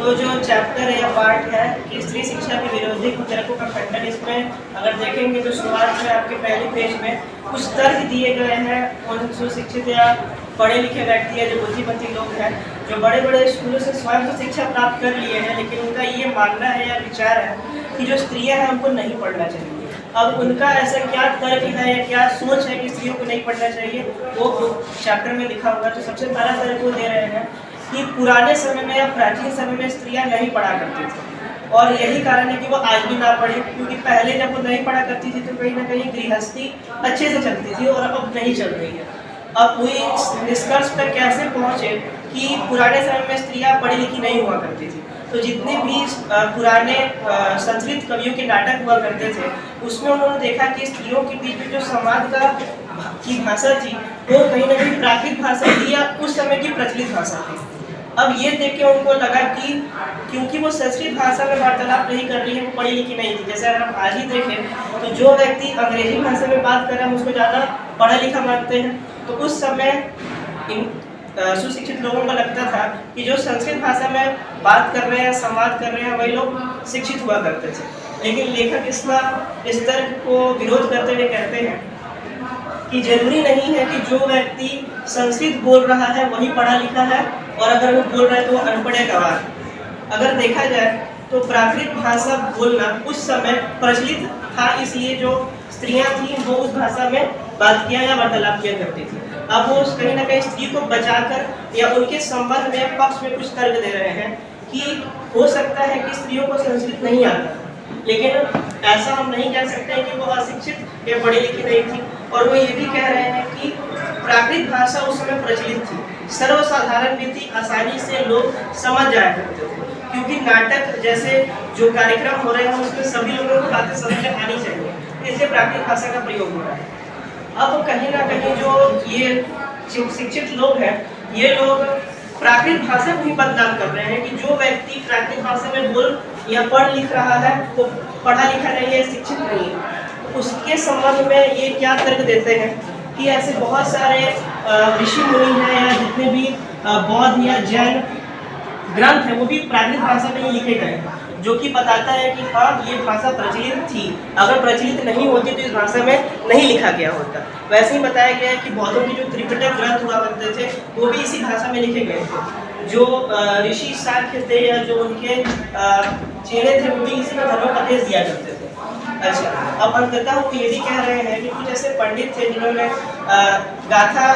तो जो चैप्टर है या पार्ट है कि स्त्री शिक्षा के विरोधी कुतर्कों का खंडन, इसमें अगर देखेंगे तो शुरुआत में आपके पहले पेज में कुछ तर्क दिए गए हैं उन सुशिक्षित या पढ़े लिखे व्यक्ति या जो बुद्धिमती लोग हैं जो बड़े बड़े स्कूलों से स्वयं तो शिक्षा प्राप्त कर लिए हैं, लेकिन उनका ये मानना है या विचार है कि जो स्त्रियाँ हैं उनको नहीं पढ़ना चाहिए। अब उनका ऐसा क्या तर्क है या क्या सोच है कि स्त्रियों को नहीं पढ़ना चाहिए, वो चैप्टर में लिखा होगा। तो सबसे पहला तर्क वो दे रहे हैं कि पुराने समय में या प्राचीन समय में स्त्रियां नहीं पढ़ा करती थी और यही कारण है कि वो आज भी ना पढ़ी, क्योंकि पहले जब वो नहीं पढ़ा करती थी तो कहीं ना कहीं गृहस्थी अच्छे से चलती थी और अब नहीं चल रही है। अब वो इस निष्कर्ष पर कैसे पहुँचे कि पुराने समय में स्त्रियां पढ़ी लिखी नहीं हुआ करती थी। तो जितने भी पुराने संस्कृत कवियों के नाटक हुआ करते थे उसमें उन्होंने देखा कि स्त्रियों के बीच में जो समाज की भाषा थी वो कहीं ना कहीं प्राकृत भाषा थी या उस समय की प्रचलित भाषा थी। अब ये देख के उनको लगा कि क्योंकि वो संस्कृत भाषा में वार्तालाप नहीं कर रही है, वो पढ़ी लिखी नहीं थी। जैसे अगर हम आज ही देखें तो जो व्यक्ति अंग्रेजी भाषा में बात कर रहे हैं हम उसको ज़्यादा पढ़ा लिखा मानते हैं, तो उस समय इन सुशिक्षित लोगों को लगता था कि जो संस्कृत भाषा में बात कर रहे हैं, संवाद कर रहे हैं, वही लोग शिक्षित हुआ करते थे। लेकिन लेखक इस तर्क को विरोध करते हुए कहते हैं कि जरूरी नहीं है कि जो व्यक्ति संस्कृत बोल रहा है वही पढ़ा लिखा है और अगर वो बोल रहा है तो वो अनपढ़ है, गंवार। अगर देखा जाए तो प्राकृत भाषा बोलना उस समय प्रचलित था, इसलिए जो स्त्रियां थीं वो उस भाषा में बात किया या वार्तालाप किया करती थी। अब वो कहीं ना कहीं स्त्री को बचाकर या उनके संबंध में पक्ष में कुछ तर्क दे रहे हैं कि हो सकता है कि स्त्रियों को संस्कृत नहीं आता, लेकिन ऐसा हम नहीं कह सकते कि वो अशिक्षित या पढ़ी लिखी नहीं थी। और वो ये भी कह रहे हैं कि प्राकृत भाषा उस समय प्रचलित थी, सर्वसाधारण भी थी, आसानी से लोग समझ जाया करते थे, क्योंकि नाटक जैसे जो कार्यक्रम हो रहे हैं उसमें सभी लोगों को बातें समझ में आनी चाहिए, इसलिए प्राकृत भाषा का प्रयोग हो रहा है। अब कहीं ना कहीं जो ये शिक्षित लोग हैं ये लोग प्राकृत भाषा को ही बदनाम कर रहे हैं कि जो व्यक्ति प्राकृत भाषा में बोल या पढ़ लिख रहा है वो पढ़ा लिखा नहीं है, शिक्षित नहीं है। उसके संबंध में ये क्या तर्क देते हैं कि ऐसे बहुत सारे ऋषि मुनि हैं या जितने भी बौद्ध या जैन ग्रंथ हैं वो भी प्राकृत भाषा में ही लिखे गए हैं, जो कि बताता है कि हाँ ये भाषा प्रचलित थी, अगर प्रचलित नहीं होती तो इस भाषा में नहीं लिखा गया होता। वैसे ही बताया गया है कि बौद्धों के जो त्रिपिटक ग्रंथ हुआ करते थे वो भी इसी भाषा में लिखे गए थे। जो ऋषि शाक्य थे या जो उनके चेले थे वो भी इसी में धर्मोपदेश दिया करते थे। अच्छा, अब अंततः वो ये भी कह रहे हैं कि कुछ ऐसे पंडित थे जिन्होंने गाथा,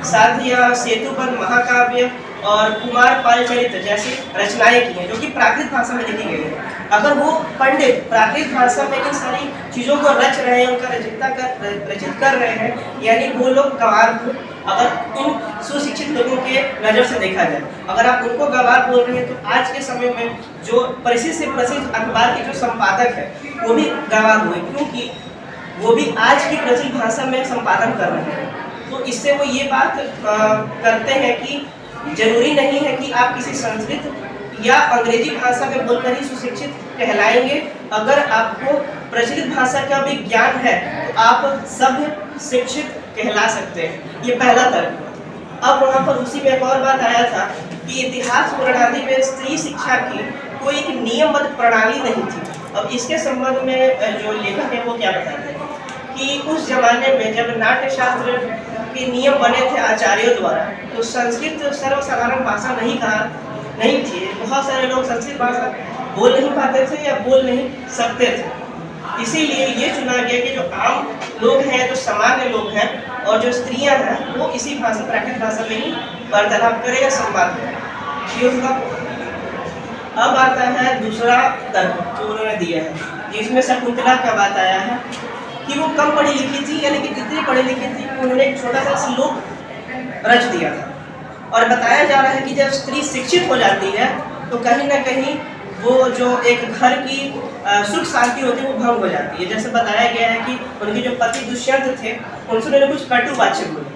साध्या, सेतुबंध, महाकाव्य और कुमार पाल चरित्र जैसी रचनाएं की हैं जो कि प्राकृत भाषा में लिखी गई है। अगर वो पंडित प्राकृत भाषा में इन सारी चीज़ों को रच रहे हैं, उनका रचित कर रहे हैं, यानी वो लोग गंवार हो। अगर इन सुशिक्षित लोगों के नज़र से देखा जाए, अगर आप उनको गंवार बोल रहे हैं तो आज के समय में जो प्रसिद्ध से प्रसिद्ध अखबार के जो संपादक है वो भी गंवार हुए, क्योंकि वो भी आज की प्रचलित भाषा में संपादन कर रहे हैं। तो इससे वो ये बात करते हैं कि जरूरी नहीं है कि आप किसी संस्कृत या अंग्रेजी भाषा में बोलकर ही सुशिक्षित कहलाएंगे। अगर आपको प्रचलित भाषा का भी ज्ञान है तो आप सभ्य शिक्षित कहला सकते हैं। ये पहला तर्क। अब वहाँ पर उसी में एक और बात आया था कि इतिहास प्रणाली में स्त्री शिक्षा की कोई एक नियमबद्ध प्रणाली नहीं थी। अब इसके संबंध में जो लेखक है वो क्या बताते हैं कि उस जमाने में जब नाट्य शास्त्र के नियम बने थे आचार्यों द्वारा, तो संस्कृत सर्वसाधारण भाषा नहीं थी। बहुत सारे लोग संस्कृत भाषा बोल नहीं पाते थे या बोल नहीं सकते थे। इसीलिए ये चुना गया कि जो आम लोग हैं, जो सामान्य लोग हैं और जो स्त्रियां हैं वो इसी भाषा प्राकृत भाषा में ही वार्तालाप करें या संवाद करें। ये होगा। अब आता है दूसरा तर्क जो उन्होंने दिया है, जिसमें शकुंतला का बात आया है कि वो कम पढ़ी लिखी थी या लेकिन इतनी पढ़ी लिखी थी कि उन्होंने एक छोटा सा श्लोक रच दिया था। और बताया जा रहा है कि जब स्त्री शिक्षित हो जाती है तो कहीं ना कहीं वो जो एक घर की सुख शांति होती है वो भंग हो जाती है। जैसे बताया गया है कि उनके जो पति दुष्यंत थे उनसे उन्होंने कुछ कटु वाक्य बोले।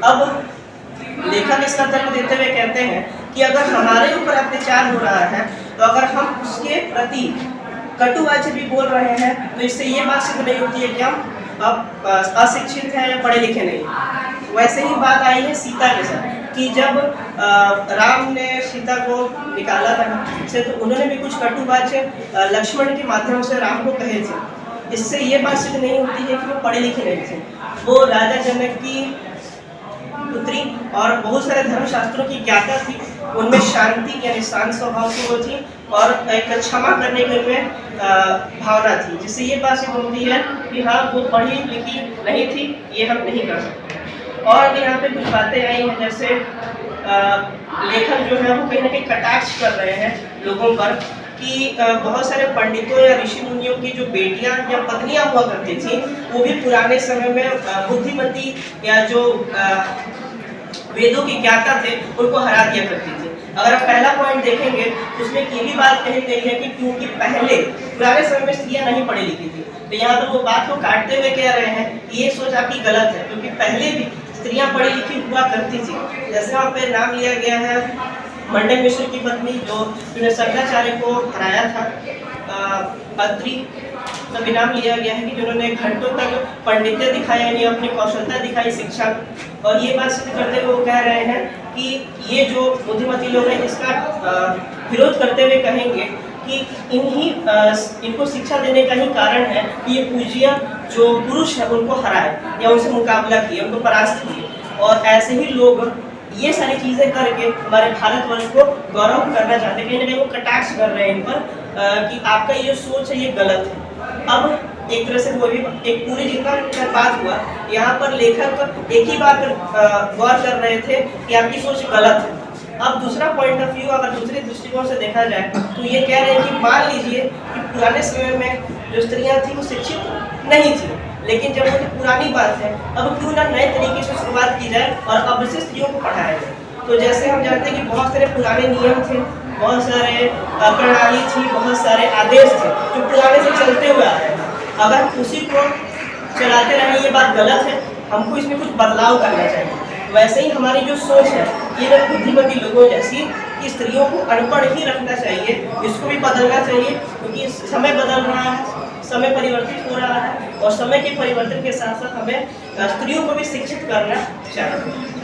अब लेखक इसका तर्क देते हुए कहते हैं कि अगर हमारे ऊपर अत्याचार हो रहा है तो अगर हम उसके प्रति कटुवाच्य भी बोल रहे हैं तो इससे ये बात सिद्ध नहीं होती है कि हम अब अशिक्षित हैं या पढ़े लिखे नहीं। वैसे ही बात आई है सीता के साथ। कि जब राम ने सीता को निकाला था से, तो उन्होंने भी कुछ कटु बातें लक्ष्मण के माध्यम से राम को कहे थे। इससे ये बात सिद्ध नहीं होती है कि वो पढ़े लिखे नहीं थे। वो राजा जनक की पुत्री और बहुत सारे धर्मशास्त्रों की ज्ञाता थी। उनमें शांति यानी शांत स्वभाव की वो थी और एक क्षमा करने की उनमें भावना थी, जिससे ये बात सिद्ध होती है कि हाँ वो पढ़ी लिखी नहीं थी, ये हम नहीं कर सकते। और यहाँ पे कुछ बातें आई हैं, जैसे लेखक जो है वो कहीं ना कहीं कटाक्ष कर रहे हैं लोगों पर कि बहुत सारे पंडितों या ऋषि मुनियों की जो बेटियां या पत्नियां हुआ करती थी, वो भी पुराने समय में बुद्धिमती या जो वेदों की ज्ञाता थे उनको हरा दिया करती थी। अगर आप पहला पॉइंट देखेंगे तो उसमें ये भी बात कही गई है कि क्योंकि पहले पुराने समय में स्त्रियां नहीं पढ़ी लिखी थी, तो यहाँ पर वो बात को काटते हुए कह रहे हैं कि ये सोच आपकी गलत है, क्योंकि पहले भी स्त्रियां पढ़ी लिखी हुआ करती थी। जैसे वहाँ पे नाम लिया गया है मंडन मिश्र की पत्नी जो शंकराचार्य को हराया था, अत्रि का भी नाम लिया गया है कि जिन्होंने घंटों तक पंडित्य दिखाया, यानी अपनी कौशलता दिखाई शिक्षा। और ये बात सिद्ध करते हुए वो कह रहे हैं कि ये जो बुद्धिमती लोग हैं इसका विरोध करते हुए कहेंगे कि इनको शिक्षा देने का ही कारण है कि ये पूज्य जो पुरुष है उनको हराए या उनसे मुकाबला किए, उनको परास्त किए। और ऐसे ही लोग ये सारी चीज़ें करके हमारे भारतवर्ष को गौरव करना चाहते हैं, कहीं ना कहीं वो कटाक्ष कर रहे हैं इन पर कि आपका ये सोच है ये गलत है। अब एक तरह से वो भी एक पूरी जितना बात हुआ, यहाँ पर लेखक एक ही बात गौर कर रहे थे कि आपकी सोच गलत है। अब दूसरा पॉइंट ऑफ व्यू अगर दूसरे दृष्टिकोण से देखा जाए तो ये कह रहे हैं कि मान लीजिए कि पुराने समय में जो स्त्रियाँ थी वो शिक्षित नहीं थी, लेकिन जब वो तो पुरानी बात है, अब क्यों ना नए तरीके से शुरुआत की जाए और अब से स्त्रियों को पढ़ाया जाए। तो जैसे हम जानते हैं कि बहुत सारे पुराने नियम थे, बहुत सारे प्रणाली थी, बहुत सारे आदेश थे जो पुराने से चलते हुए आ रहे हैं। अगर हम उसी को चलाते रहें ये बात गलत है, हमको इसमें कुछ बदलाव करना चाहिए। वैसे ही हमारी जो सोच है ये ना बुद्धिमती लोगों जैसी कि स्त्रियों को अनपढ़ ही रखना चाहिए, इसको भी बदलना चाहिए, क्योंकि समय बदल रहा है, समय परिवर्तित हो रहा है और समय के परिवर्तन के साथ साथ हमें स्त्रियों को भी शिक्षित करना चाहिए।